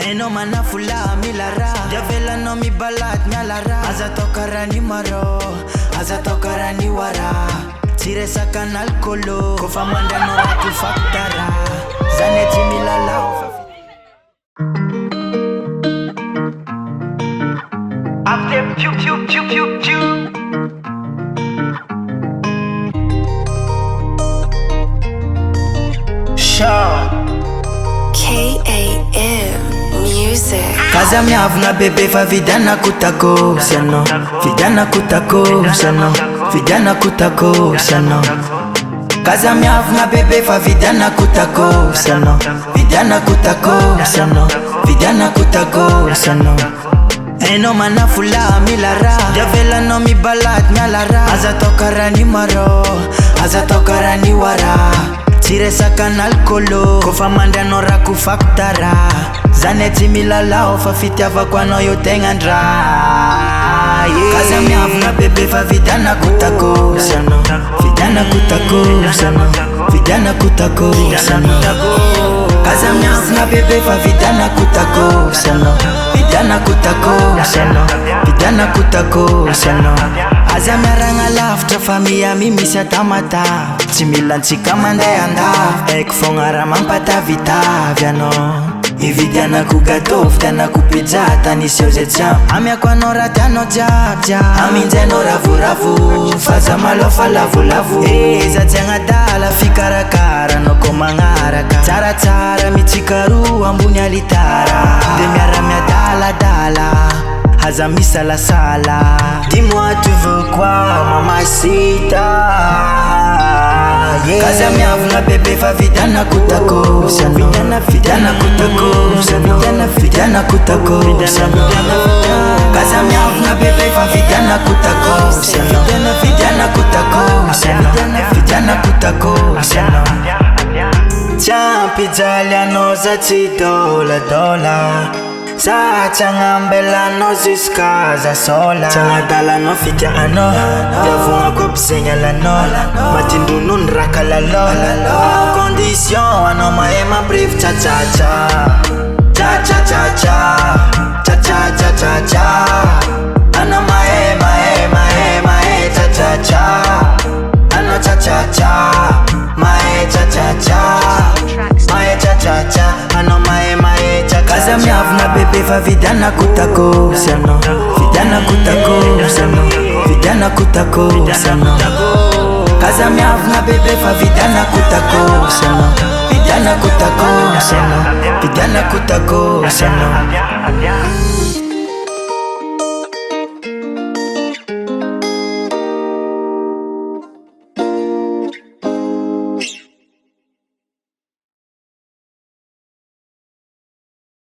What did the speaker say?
Eno manafula milara Javela no mi balat nyalara Aza tokarani maro Aza tokarani wara Tire sakan alkolo Kofa manda no ratu faktara Zaneti milala After pew pew pew pew pew KAM Music. Kaza miavna bebe fa vidana kutako Sano Vidana kutako Sano Vidana kutako Sano Kaza miavna bebe fa vidana kutako Sano Vidana kutako Sano Vidana kutako Sano Eno manafula milara Javela no mi balat nyalara Aza tokarani maro Aza tokarani wara Tire sakan alkolo Kofa manda no raku faktara Zaneti milala ofa fiti avakwa no yo tengandra Kaza miavna bebe fa vidana kutako Sano Vidana kutako Sano Vidana kutako Sano Kaza miavna bebe fa vidana kutako Sano Vidana kutako Sano Vidana kutako Sano Aza meranga lafta famia mimi sa tamata Similan chika mande anda Ek fongara mampata vita Viano Ividiana kugatov Tana kupizza Tani sioze jam Amia kwa nora tano jab jab Aminze nora vuravu Faza malofa lavu lavu Eza tenga dala Fikarakara No komangaraka Tara tara michikaru Ambunya litara Demiara mia dala dala Hazami sala sala Dis-moi tu veux quoi mamacita yeah. Kaza miavna bebe fa vidana kutako Sano Vidana kutako Sano Vidana kutako Sano Kaza miavna bebe fa vidana kutako Sano Vidana kutako Sano Vidana kutako Sano Champi jaliano za dola dola Sa changambela no ziskaza sola Changadala no fitia ano Yavunga kwa psengala no Matindu nun rakala lo Condition ano maema brief cha cha cha Cha cha cha cha Cha cha cha cha cha Ano maema cha cha cha Ano cha cha cha Mae cha cha cha Mae cha cha cha Ano maema cha cha cha Kaza miavna bebe fa vidana kutako Sano Vidana kutako Sano Vidana kutako Sano Kaza miavna bebe fa vidana kutako Sano Vidana kutako Sano Vidana kutako Sano